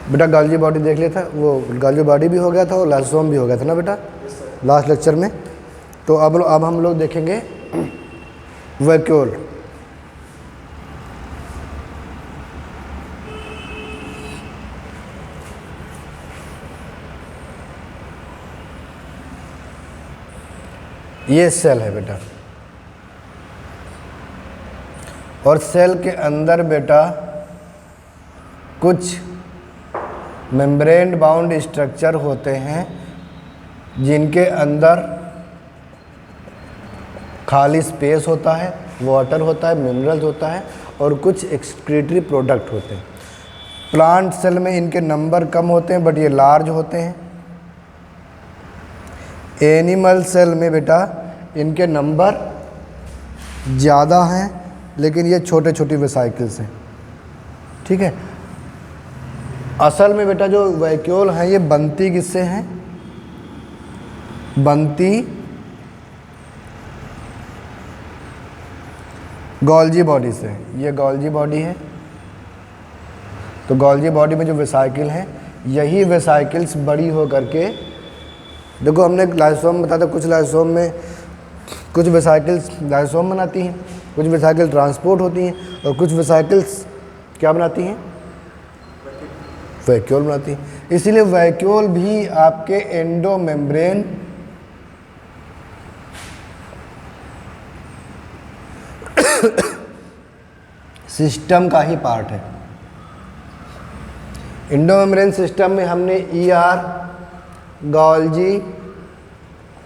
बेटा गाल्जी बॉडी देख लिया था, वो गाल्जी बॉडी भी हो गया था और लाइसोसोम भी हो गया था ना बेटा लास्ट लेक्चर में। तो अब हम लोग देखेंगे वैक्यूल। ये सेल है बेटा, और सेल के अंदर बेटा कुछ मेम्ब्रेन बाउंड स्ट्रक्चर होते हैं जिनके अंदर खाली स्पेस होता है, वाटर होता है, मिनरल्स होता है और कुछ एक्सक्रीटरी प्रोडक्ट होते हैं। प्लांट सेल में इनके नंबर कम होते हैं बट ये लार्ज होते हैं। एनिमल सेल में बेटा इनके नंबर ज़्यादा हैं लेकिन ये छोटे छोटे वेसाइकल्स हैं, ठीक है। असल में बेटा जो वैक्यूल हैं ये बनती किससे हैं? बनती गोल्जी बॉडी से। ये गोल्जी बॉडी है, तो गोल्जी बॉडी में जो वेसाइकिल हैं यही वेसाइकिल्स बड़ी हो करके, देखो हमने लाइसोम बताया था, कुछ लाइसोम में कुछ वेसाइकिल्स लाइसोम बनाती हैं, कुछ वेसाइकिल ट्रांसपोर्ट होती हैं और कुछ वेसाइकिल्स क्या बनाती हैं? वैक्यूल बनाती हैं। इसीलिए वैक्यूल भी आपके एंडो मेम्ब्रेन सिस्टम का ही पार्ट है। एंडो मेम्ब्रेन सिस्टम में हमने ईआर, गोल्जी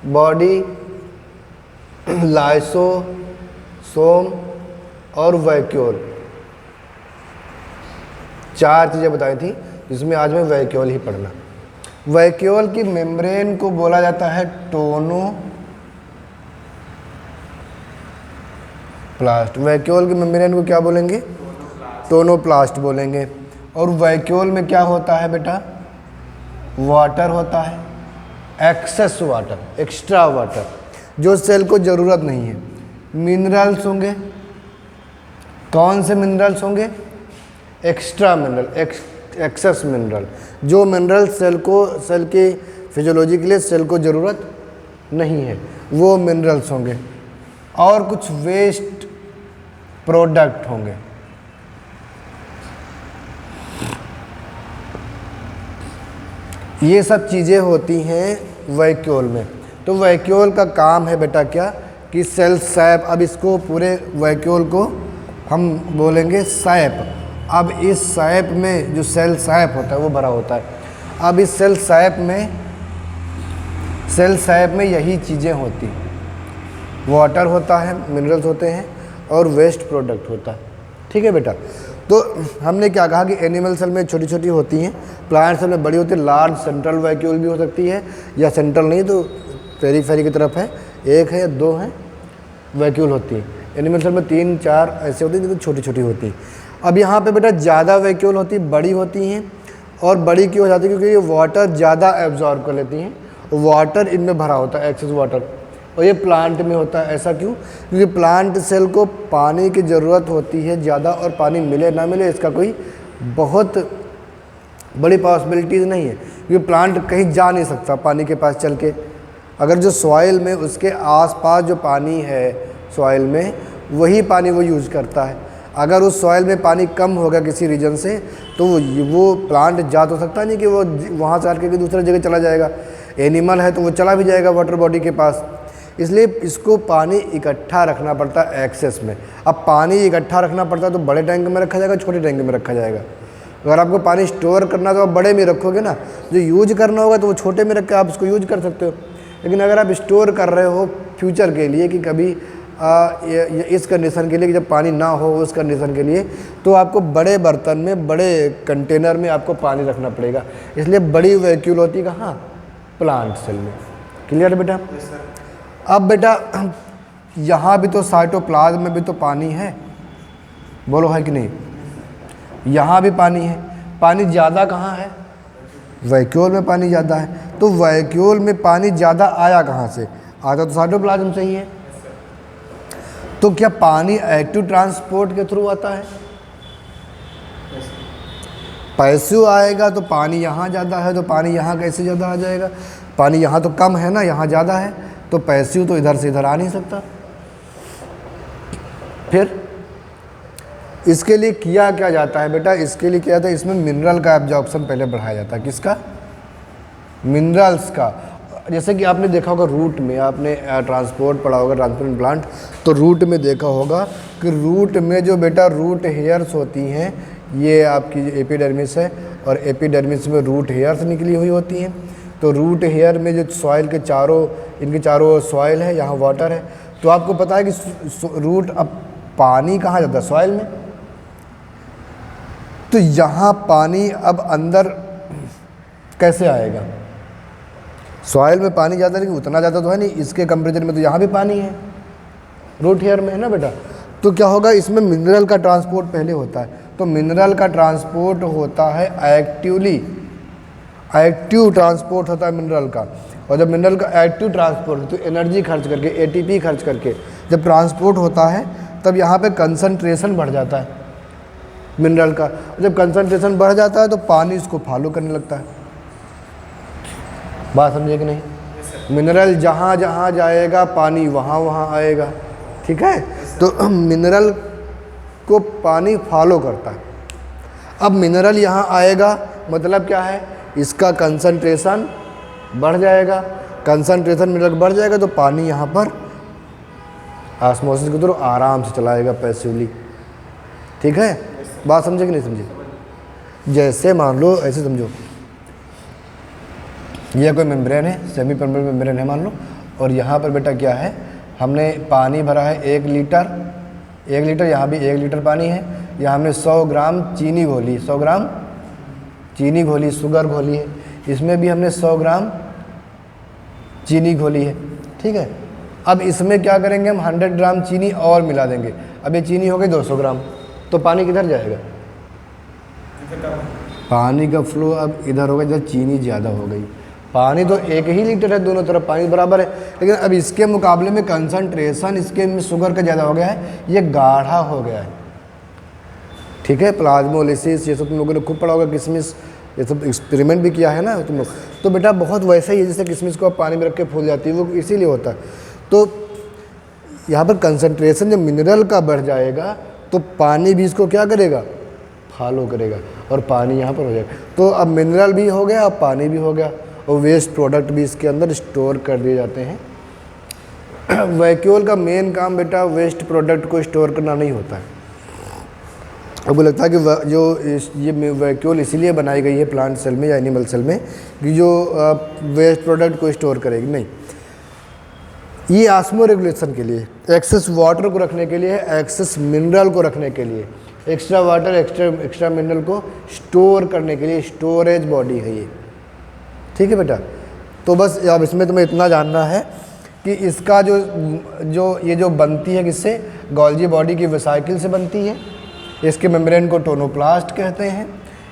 बॉडी, लाइसोसोम और वैक्यूल, 4 चीज़ें बताई थी जिसमें आज मैं वैक्यूल ही पढ़ना। वैक्यूल की मेम्ब्रेन को बोला जाता है टोनोप्लास्ट। वैक्यूल की मेम्ब्रेन को क्या बोलेंगे? टोनोप्लास्ट बोलेंगे। और वैक्यूल में क्या होता है बेटा? वाटर होता है, एक्सेस वाटर, एक्स्ट्रा वाटर जो सेल को ज़रूरत नहीं है। मिनरल्स होंगे, कौन से मिनरल्स होंगे? एक्स्ट्रा मिनरल, एक्सेस मिनरल, जो मिनरल सेल की फिजियोलॉजी के लिए सेल को ज़रूरत नहीं है वो मिनरल्स होंगे। और कुछ वेस्ट प्रोडक्ट होंगे। ये सब चीज़ें होती हैं वैक्यूल में। तो वैक्यूल का काम है बेटा क्या कि सेल सैप, अब इसको पूरे वैक्यूल को हम बोलेंगे सैप। अब इस सैप में जो सेल सैप होता है वो भरा होता है। अब इस सेल सैप में यही चीज़ें होती हैं, वाटर होता है, मिनरल्स होते हैं और वेस्ट प्रोडक्ट होता है, ठीक है बेटा। तो हमने क्या कहा कि एनिमल सेल में छोटी छोटी होती हैं, प्लांट सेल में बड़ी होती है। लार्ज सेंट्रल वैक्यूल भी हो सकती है या सेंट्रल नहीं तो पेरीफेरी की तरफ है, 1 है या 2 है वैक्यूल होती है। एनिमल सेल में 3, 4 ऐसे होती है जो छोटी छोटी होती है। अब यहाँ पे बेटा ज़्यादा वैक्यूल होती है, बड़ी होती हैं। और बड़ी क्यों हो जाती है? क्योंकि ये वाटर ज़्यादा एब्जॉर्ब कर लेती हैं, वाटर इनमें भरा होता है, एक्सेस वाटर। और ये प्लांट में होता है। ऐसा क्यों? क्योंकि प्लांट सेल को पानी की ज़रूरत होती है ज़्यादा, और पानी मिले ना मिले इसका कोई बहुत बड़ी पॉसिबिलिटीज़ नहीं है, क्योंकि प्लांट कहीं जा नहीं सकता पानी के पास चल के। अगर जो सॉइल में उसके आसपास जो पानी है सॉइल में, वही पानी वो यूज़ करता है। अगर उस सॉइल में पानी कम होगा किसी रीजन से तो वो प्लांट जा तो सकता नहीं कि वो वहाँ से हट के दूसरी जगह चला जाएगा। एनिमल है तो वो चला भी जाएगा वाटर बॉडी के पास। इसलिए इसको पानी इकट्ठा रखना पड़ता है एक्सेस में। अब पानी इकट्ठा रखना पड़ता है तो बड़े टैंक में रखा जाएगा, छोटे टैंक में रखा जाएगा। अगर आपको पानी स्टोर करना तो आप बड़े में रखोगे ना, जो यूज करना होगा तो वो छोटे में रख के आप उसको यूज कर सकते हो। लेकिन अगर आप स्टोर कर रहे हो फ्यूचर के लिए कि कभी इस कंडीशन के लिए कि जब पानी ना हो उस कंडीशन के लिए, तो आपको बड़े बर्तन में, बड़े कंटेनर में आपको पानी रखना पड़ेगा। इसलिए बड़ी वैक्यूल होती है कहाँ? प्लांट सेल में। क्लियर बेटा? अब बेटा यहाँ भी तो साइटोप्लाज्म में भी तो पानी है, बोलो है कि नहीं? यहाँ भी पानी है। पानी ज़्यादा कहाँ है? वैक्यूल में पानी ज़्यादा है। तो वैक्यूल में पानी ज़्यादा आया कहाँ से? आता तो साइटोप्लाज्म से ही है। तो क्या पानी एक्टिव ट्रांसपोर्ट के थ्रू आता है? पैसिव आएगा तो पानी यहाँ ज़्यादा है, तो पानी यहाँ कैसे ज़्यादा आ जाएगा? पानी यहाँ तो कम है ना, यहाँ ज़्यादा है, तो पैसिव तो इधर से इधर आ नहीं सकता। फिर इसके लिए किया क्या जाता है बेटा? इसके लिए क्या जाता है, इसमें मिनरल का एब्जॉर्प्शन पहले बढ़ाया जाता है। किसका? मिनरल्स का। जैसे कि आपने देखा होगा रूट में, आपने ट्रांसपोर्ट पढ़ा होगा, ट्रांसपोर्ट प्लांट, तो रूट में देखा होगा कि रूट में जो बेटा रूट हेयर्स होती हैं, ये आपकी एपिडर्मिस है और एपिडर्मिस में रूट हेयर्स निकली हुई होती हैं। तो रूट हेयर में जो सॉइल के चारों, इनके चारों सॉइल है, यहाँ वाटर है। तो आपको पता है कि रूट, अब पानी कहाँ जाता है? सॉइल में। तो यहाँ पानी अब अंदर कैसे आएगा? सॉइल में पानी ज़्यादा, लेकिन उतना ज़्यादा तो है नहीं, इसके कंपेरिजन में तो यहाँ भी पानी है, रूट हेयर में, है ना बेटा। तो क्या होगा, इसमें मिनरल का ट्रांसपोर्ट पहले होता है। तो मिनरल का ट्रांसपोर्ट होता है एक्टिवली, एक्टिव ट्रांसपोर्ट होता है मिनरल का। और जब मिनरल का एक्टिव ट्रांसपोर्ट, तो एनर्जी खर्च करके, एटीपी खर्च करके जब ट्रांसपोर्ट होता है, तब यहाँ पे कंसंट्रेशन बढ़ जाता है मिनरल का। जब कंसंट्रेशन बढ़ जाता है तो पानी इसको फॉलो करने लगता है। बात समझे कि नहीं? मिनरल जहाँ जहाँ जाएगा पानी वहाँ वहाँ आएगा, ठीक है। तो मिनरल को पानी फॉलो करता है। अब मिनरल यहाँ आएगा, मतलब क्या है, इसका कंसंट्रेशन बढ़ जाएगा। कंसंट्रेशन मिनरल बढ़ जाएगा तो पानी यहाँ पर ऑस्मोसिस के थ्रू आराम से चलाएगा पैसिवली, ठीक है। बात समझे कि नहीं समझे? जैसे मान लो, ऐसे समझो, ये कोई मेम्ब्रेन है, सेमी परमेबल मेम्ब्रेन है मान लो, और यहाँ पर बेटा क्या है, हमने पानी भरा है 1 लीटर, 1 लीटर, यहाँ भी 1 लीटर पानी है। यहाँ हमने 100 ग्राम चीनी घोली, 100 ग्राम चीनी घोली, शुगर घोली है। इसमें भी हमने 100 ग्राम चीनी घोली है, ठीक है। अब इसमें क्या करेंगे, हम 100 ग्राम चीनी और मिला देंगे। अब ये चीनी हो गई 200 ग्राम, तो पानी किधर जाएगा? पानी का फ्लो अब इधर होगा जब चीनी ज़्यादा हो गई। पानी तो 1 ही लीटर है, दोनों तरफ पानी बराबर है, लेकिन अब इसके मुकाबले में कंसंट्रेशन इसके में शुगर का ज़्यादा हो गया है, ये गाढ़ा हो गया है, ठीक है। प्लाज्मोलिसिस ये सब तुम लोगों ने खूब पढ़ा होगा, किशमिश, ये सब एक्सपेरिमेंट भी किया है ना तुम लोग। तो बेटा बहुत वैसा ही है, जैसे किशमिश को आप पानी में रख के फूल जाती है, वो इसीलिए होता है। तो यहाँ पर कंसंट्रेशन जब मिनरल का बढ़ जाएगा तो पानी भी इसको क्या करेगा, फॉलो करेगा, और पानी यहाँ पर हो जाएगा। तो अब मिनरल भी हो गया, अब पानी भी हो गया, और वेस्ट प्रोडक्ट भी इसके अंदर स्टोर कर दिए जाते हैं। वैक्यूल का मेन काम बेटा वेस्ट प्रोडक्ट को स्टोर करना नहीं होता है। आपको लगता है कि जो ये वैक्यूल इसीलिए बनाई गई है प्लांट सेल में या एनिमल सेल में कि जो वेस्ट प्रोडक्ट को स्टोर करेगी, नहीं। ये ऑस्मो रेगुलेशन के लिए, एक्सेस वाटर को रखने के लिए, एक्सेस मिनरल को रखने के लिए, एक्स्ट्रा वाटर एक्स्ट्रा मिनरल को स्टोर करने के लिए स्टोरेज बॉडी है ये, ठीक है बेटा। तो बस अब इसमें तुम्हें इतना जानना है कि इसका जो बनती है किससे, गोल्जी बॉडी की वेसाइकिल से बनती है। इसके मेम्ब्रेन को टोनोप्लास्ट कहते हैं।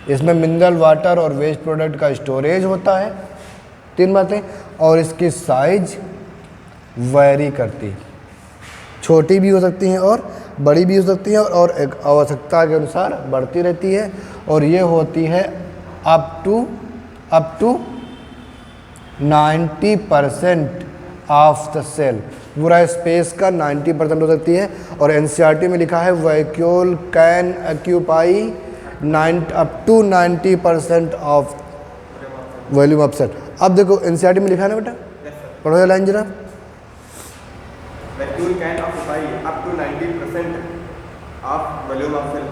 इसमें मिनरल, वाटर और वेस्ट प्रोडक्ट का स्टोरेज होता है, 3 बातें। और इसकी साइज वैरी करती है, छोटी भी हो सकती हैं और बड़ी भी हो सकती हैं, और एक आवश्यकता के अनुसार बढ़ती रहती है। और ये होती है up to 90% of the cell, पूरा स्पेस का 90% हो सकती है। और एनसीईआरटी में लिखा है vacuole can occupy up to 90% of volume of cell. अब देखो एनसीईआरटी में लिखा है ना बेटा, पढ़ो ये लाइन जरा। Vacuole can occupy up to 90% of volume of cell.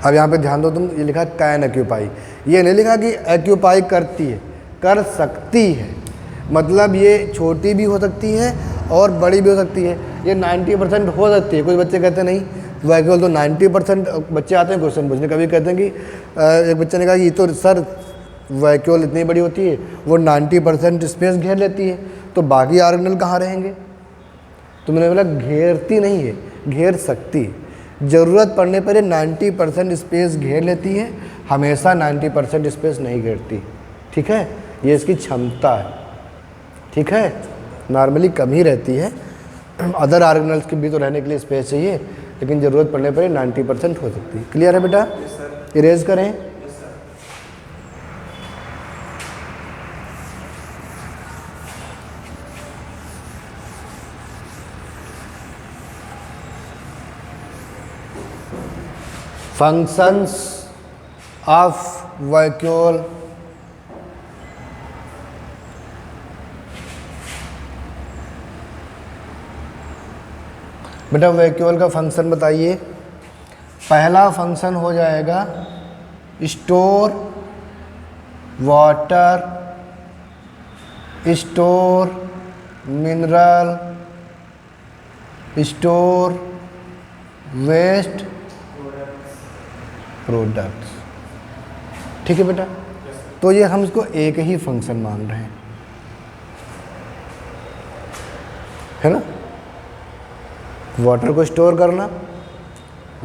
अब यहाँ पे ध्यान दो तुम, ये लिखा है कैन ऑक्यूपाई, ये नहीं लिखा कि ऑक्यूपाई करती है, कर सकती है। मतलब ये छोटी भी हो सकती है और बड़ी भी हो सकती है। ये 90% हो सकती है। कुछ बच्चे कहते हैं नहीं वैक्यूल तो 90%, बच्चे आते हैं क्वेश्चन पूछने, कभी कहते हैं कि एक बच्चे ने कहा ये तो सर वैक्यूल इतनी बड़ी होती है, वो 90% स्पेस घेर लेती है, तो बाकी ऑर्गेनल कहाँ रहेंगे? तुमने बोला घेरती नहीं है, घेर सकती है। ज़रूरत पड़ने पर ये 90% स्पेस घेर लेती है, हमेशा 90% स्पेस नहीं घेरती, ठीक है। ये इसकी क्षमता है, ठीक है। नॉर्मली कम ही रहती है, अदर ऑर्गेनल्स की भी तो रहने के लिए स्पेस चाहिए, लेकिन ज़रूरत पड़ने पर 90% हो सकती है। क्लियर है बेटा? इरेज करें। फंक्शंस ऑफ वैक्यूल बेटा वैक्यूल का फंक्शन बताइए। पहला फंक्शन हो जाएगा store water, store mineral, store waste products. ठीक है बेटा, तो ये हम इसको एक ही फंक्शन मान रहे हैं, है ना। वाटर को स्टोर करना,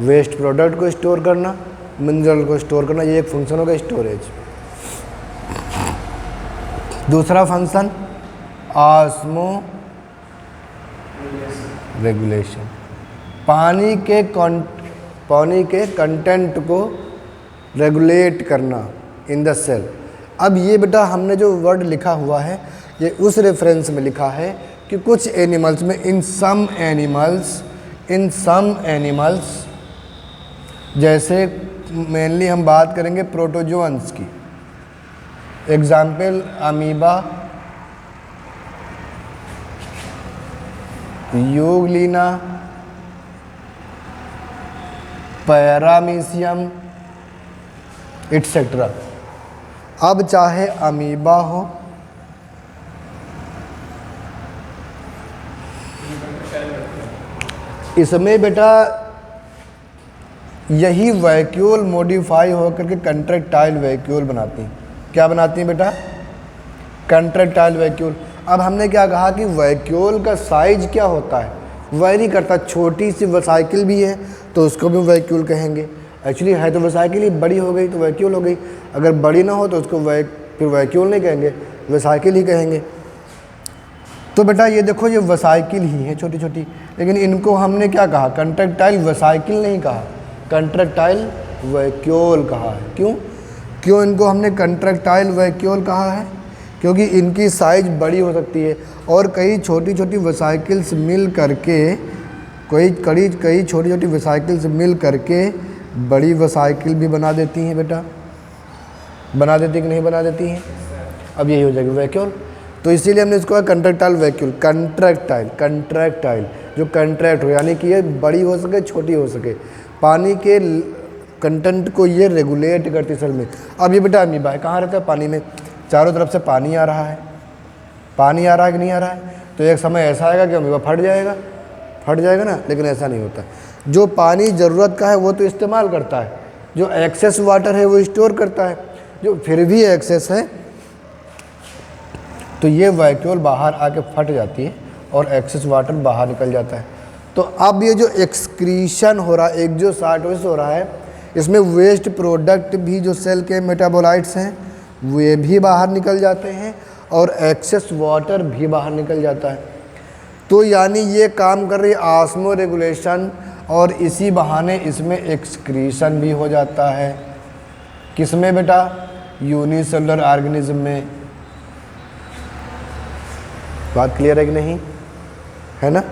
वेस्ट प्रोडक्ट को स्टोर करना, मिनरल को स्टोर करना, ये एक फंक्शन होगा स्टोरेज। दूसरा फंक्शन ऑस्मो रेगुलेशन, पानी के कंटेंट को रेगुलेट करना इन द सेल। अब ये बेटा हमने जो वर्ड लिखा हुआ है ये उस रेफरेंस में लिखा है कि कुछ एनिमल्स में इन सम एनिमल्स जैसे मेनली हम बात करेंगे प्रोटोजोअन्स की, example amoeba, Euglena, paramecium etcetera. अब चाहे अमीबा हो, इसमें बेटा यही वैक्यूल मॉडिफाई होकर के कंट्रैक्टाइल वैक्यूल बनाती हैं। क्या बनाती हैं बेटा? Contractile vacuole. अब हमने क्या कहा कि वैक्यूल का साइज क्या होता है, वेरी करता। छोटी सी वेसाइकिल भी है तो उसको भी वैक्यूल कहेंगे। एक्चुअली है तो वेसाइकिल ही, बड़ी हो गई तो वैक्यूल हो गई। अगर बड़ी ना हो तो उसको फिर वैक्यूल नहीं कहेंगे, वेसाइकिल ही कहेंगे। तो बेटा ये देखो ये वेसाइकिल ही है छोटी छोटी, लेकिन इनको हमने क्या कहा? कंट्रैक्टाइल वेसाइकिल नहीं कहा, कंट्रैक्टाइल वैक्यूल कहा है। क्यों इनको हमने कंट्रैक्टाइल वैक्यूल कहा है? क्योंकि इनकी साइज बड़ी हो सकती है और कई छोटी छोटी वेसाइकिल्स मिल करके कई छोटी छोटी वेसाइकिल्स मिल करके बड़ी वेसाइकिल भी बना देती हैं बेटा। बना देती कि नहीं बना देती हैं? अब यही हो जाएगी वैक्यूल। तो इसीलिए हमने इसको कंट्रैक्टाइल वैक्यूल, कंट्रैक्टाइल जो कंट्रैक्ट हो, यानी कि ये बड़ी हो सके छोटी हो सके, पानी के कंटेंट को ये रेगुलेट करती सेल में। अब ये बेटा अमीबा है, कहाँ रहता है? पानी में। चारों तरफ से पानी आ रहा है, पानी आ रहा है कि नहीं आ रहा है? तो एक समय ऐसा आएगा कि अमीबा फट जाएगा ना, लेकिन ऐसा नहीं होता। जो पानी ज़रूरत का है वो तो इस्तेमाल करता है, जो एक्सेस वाटर है वो स्टोर करता है, जो फिर भी एक्सेस है तो ये वैक्यूल बाहर आके फट जाती है और एक्सेस वाटर बाहर निकल जाता है। तो अब ये जो एक्सक्रीशन हो रहा है, एक्सोसाइटोसिस हो रहा है, इसमें वेस्ट प्रोडक्ट भी जो सेल के मेटाबोलाइट्स हैं वे भी बाहर निकल जाते हैं और एक्सेस वाटर भी बाहर निकल जाता है। तो यानी ये काम कर रही ऑस्मो रेगुलेशन और इसी बहाने इसमें एक्सक्रीशन भी हो जाता है। किसमें बेटा? यूनिसेलुलर ऑर्गेनिज्म में। बात क्लियर है कि नहीं? है ना?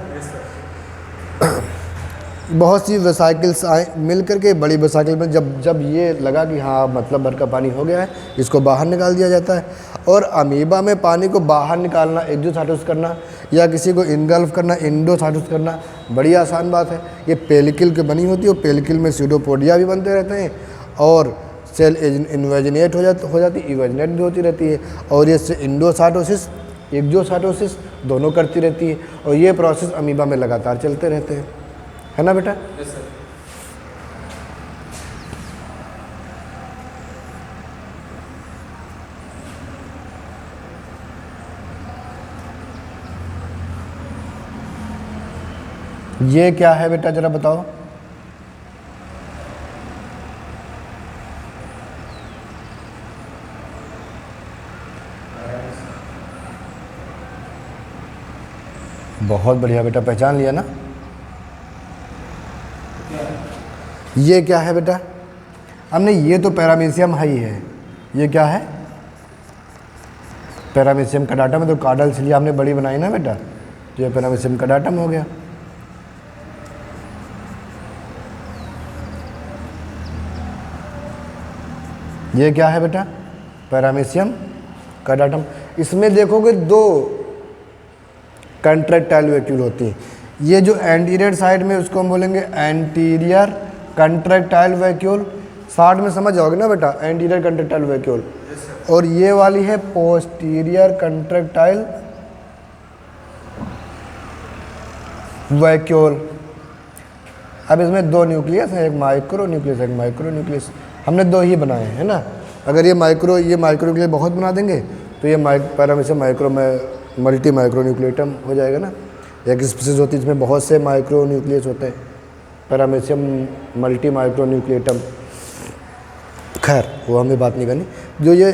बहुत सी वेसाइकिल्स आए मिल करके बड़ी वेसाइकिल में जब ये लगा कि हाँ मतलब भर का पानी हो गया है, इसको बाहर निकाल दिया जाता है। और अमीबा में पानी को बाहर निकालना, एक्सोसाइटोसिस करना या किसी को इनगल्फ करना, इंडोसाइटोसिस करना बड़ी आसान बात है। ये पेलिकल की बनी होती है और पेलिकल में स्यूडोपोडिया भी बनते रहते हैं और सेल इन्वेजिनेट हो जाती, इवेजिनेट भी होती रहती है। और ये इंडोसाइटोसिस एक्सोसाइटोसिस दोनों करती रहती है और ये प्रोसेस अमीबा में लगातार चलते रहते हैं, है ना बेटा? Yes sir. ये क्या है बेटा जरा बताओ? बहुत बढ़िया बेटा, पहचान लिया ना? ये क्या है बेटा? हमने ये तो पैरामीशियम है ही है। ये क्या है? पैरामीशियम का डाटम है। तो कार्डल सिलिया हमने बड़ी बनाई ना बेटा, तो ये पैरामीशियम का डाटम हो गया। ये क्या है बेटा? पैरामीशियम कैडाटम। इसमें देखोगे 2 कंट्रैक्टाइल वैक्यूल होती हैं। ये जो एंटीरियर साइड में उसको हम बोलेंगे एंटीरियर कंट्रैक्टाइल वैक्यूल, शॉर्ट में समझ जाओगे ना बेटा, एंटीरियर कंट्रैक्टाइल वैक्यूल। और ये वाली है पोस्टीरियर कंट्रैक्टाइल वैक्यूल। अब इसमें 2 न्यूक्लियस हैं, एक माइक्रो न्यूक्लियस एक माइक्रो न्यूक्लियस। हमने 2 ही बनाए हैं ना। अगर ये माइक्रो न्यूक्लियस बहुत बना देंगे तो ये पैरामीशियम माइक्रो में मल्टी माइक्रो न्यूक्लिएटम हो जाएगा ना। एक स्पीसीज होती है जिसमें बहुत से माइक्रो न्यूक्लियस होते हैं, पैरामीशियम मल्टी माइक्रो न्यूक्लिएटम। खैर वो हमें बात नहीं करनी। जो ये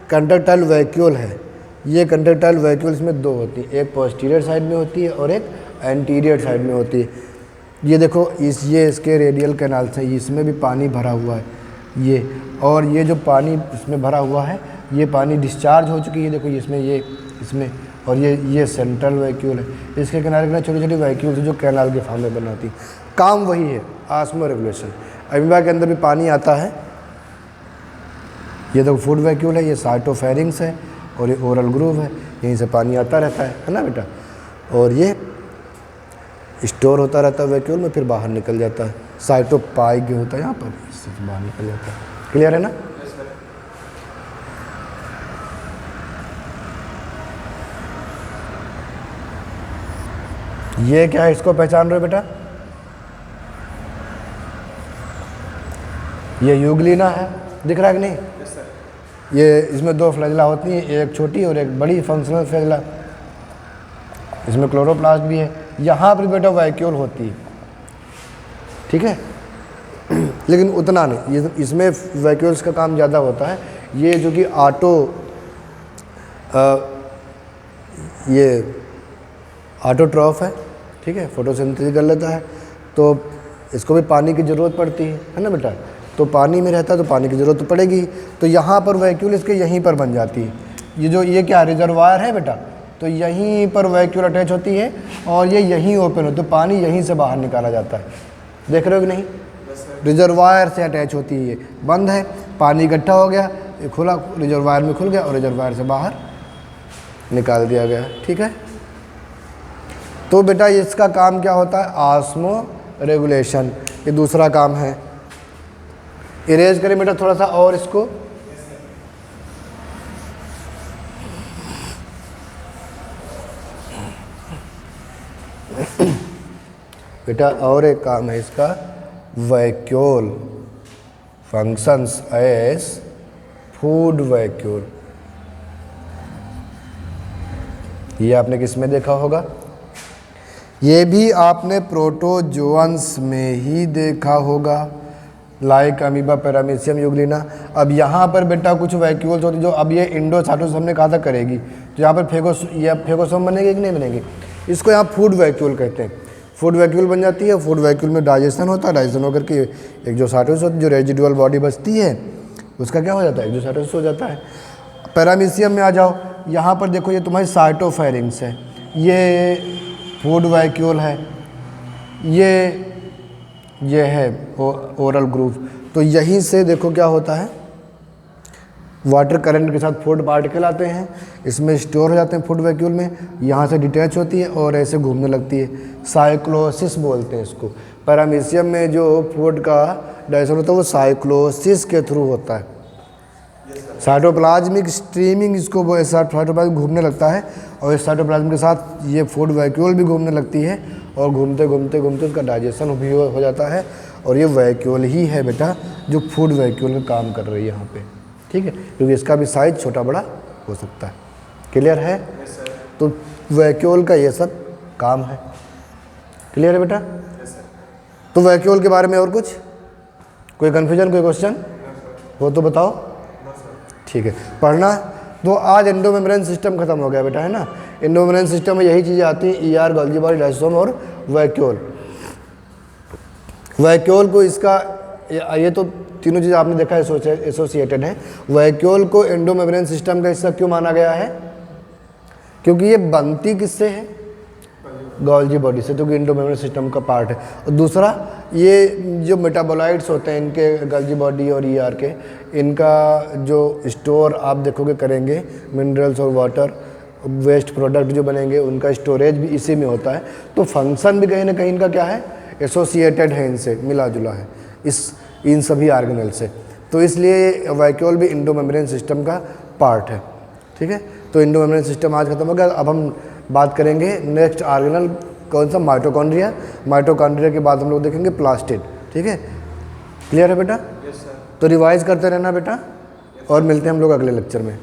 कंट्रैक्टाइल वैक्यूल है, ये कंट्रैक्टाइल वैक्यूल इसमें 2 होती हैं, एक पोस्टीरियर साइड में होती है और एक एंटीरियर साइड में होती है। ये देखो ये इसके रेडियल कैनाल से, इसमें भी पानी भरा हुआ है ये, और ये जो पानी इसमें भरा हुआ है ये पानी डिस्चार्ज हो चुकी है। देखो इसमें और ये सेंट्रल वैक्यूल है। इसके किनारे किनारे छोटी छोटी वैक्यूल्स जो कैनाल के फॉर्म में बनाती। काम वही है, ऑस्मो रेगुलेशन। अमीबा के अंदर भी पानी आता है। ये देखो फूड वैक्यूल है, ये साइटोफेरिंग्स है और ये ओरल ग्रूव है, यहीं से पानी आता रहता है ना बेटा। और ये स्टोर होता रहता है वैक्यूल में, फिर बाहर निकल जाता है। साइटोपाइग होता है यहाँ पर, इससे बाहर निकल जाता है। क्लियर है ना? ये क्या है, इसको पहचान रहे हो बेटा? ये यूग्लिना है, दिख रहा है कि नहीं? ये इसमें 2 फ्लैजिला होती हैं, एक छोटी और एक बड़ी फंक्शनल फ्लैजिला। इसमें क्लोरोप्लास्ट भी है। यहाँ पर बेटा वैक्यूल होती है, ठीक है, लेकिन उतना नहीं। ये इसमें वैक्यूल्स का काम ज़्यादा होता है। ये जो कि ऑटोट्रॉफ है, ठीक है, फोटोसिंथेसिस कर लेता है, तो इसको भी पानी की ज़रूरत पड़ती है ना बेटा। तो पानी में रहता है तो पानी की ज़रूरत तो पड़ेगी। तो यहाँ पर वैक्यूल इसके यहीं पर बन जाती है। ये क्या रिजर्वायर है बेटा, तो यहीं पर वैक्यूल अटैच होती है और ये यहीं ओपन होती है, तो पानी यहीं से बाहर निकाला जाता है। देख रहे हो कि नहीं? रिजर्वायर से अटैच होती है। ये बंद है, पानी इकट्ठा हो गया, ये खुला, रिजर्वायर में खुल गया और रिजर्वायर से बाहर निकाल दिया गया, ठीक है। तो बेटा इसका काम क्या होता है? Osmo regulation. ये दूसरा काम है। इरेज करें बेटा थोड़ा सा और इसको। बेटा और एक काम है इसका, vacuole functions as food vacuole. ये आपने किस में देखा होगा? ये भी आपने प्रोटोजोअन्स में ही देखा होगा, लाइक अमीबा, पैरामीशियम, यूग्लिना। अब यहाँ पर बेटा कुछ वैक्यूल्स होती जो अब ये इंडोसाइटोसिस हमने कहा था करेगी, तो यहाँ पर फेगोसोम बनेगी कि नहीं बनेगी? इसको यहाँ फूड वैक्यूल कहते हैं। फूड वैक्यूल बन जाती है। फूड वैक्यूल में डाइजेशन होता है, डाइजेशन होकर के एक्सोसाइटोसिस होती है, जो रेजिडुअल बॉडी बचती है उसका क्या हो जाता है? एक्सोसाइटोसिस हो जाता है। पैरामीशियम में आ जाओ, यहाँ पर देखो ये तुम्हारी साइटोफेरिंग्स है, ये फूड वैक्यूल है, ये है ओरल ग्रूव। तो यहीं से देखो क्या होता है, वाटर करंट के साथ फूड पार्टिकल आते हैं, इसमें स्टोर हो जाते हैं फूड वैक्यूल में, यहाँ से डिटैच होती है और ऐसे घूमने लगती है। साइक्लोसिस बोलते हैं इसको। पैरामीशियम में जो फूड का डाइजेशन होता है वो साइक्लोसिस के थ्रू होता है। साइटोप्लाज्मिक स्ट्रीमिंग इसको साइटोप्लाज्म घूमने लगता है और इस साइटोप्लाज्म के साथ ये फूड वैक्यूल भी घूमने लगती है और घूमते घूमते घूमते उसका डाइजेशन भी हो जाता है। और ये वैक्यूल ही है बेटा जो फूड वैक्यूल में काम कर रही है यहाँ पे, ठीक है, क्योंकि इसका भी साइज छोटा बड़ा हो सकता है। क्लियर है? तो वैक्यूल का ये सब काम है। क्लियर है बेटा? तो वैक्यूल के बारे में और कुछ कोई कन्फ्यूजन, कोई क्वेश्चन हो तो बताओ। ठीक है, पढ़ना। तो आज एंडोमेम्ब्रेन सिस्टम खत्म हो गया बेटा, है ना। एंडोमेम्ब्रेन सिस्टम में यही चीज़ें आती हैं, ईआर, गोल्गी बॉडी, लाइसोसोम और वैक्यूल। वैक्यूल को इसका ये तो तीनों चीज़ आपने देखा एसोसिएटेड है। वैक्यूल को एंडोमेम्ब्रेन सिस्टम का हिस्सा क्यों माना गया है? क्योंकि ये बनती किससे है? गोल्गी बॉडी से, क्योंकि एंडोमेम्ब्रेन सिस्टम का पार्ट है। और दूसरा ये जो मेटाबोलाइट्स होते हैं इनके गल्जी बॉडी और ईआर के, इनका जो स्टोर आप देखोगे करेंगे, मिनरल्स और वाटर वेस्ट प्रोडक्ट जो बनेंगे उनका स्टोरेज भी इसी में होता है। तो फंक्शन भी कहीं ना कहीं इनका क्या है, एसोसिएटेड है, इनसे मिला जुला है इन सभी ऑर्गेनल से। तो इसलिए वैक्यूल भी इंडोमेम्ब्रेन सिस्टम का पार्ट है। ठीक है, तो इंडोमेम्ब्रेन सिस्टम आज खत्म हो गया। अब हम बात करेंगे नेक्स्ट ऑर्गेनल कौन सा, माइटोकॉन्ड्रिया। माइटोकॉन्ड्रिया के बाद हम लोग देखेंगे प्लास्टिड। ठीक है, क्लियर है बेटा? Yes sir. तो रिवाइज करते रहना बेटा, और मिलते हैं हम लोग अगले लेक्चर में।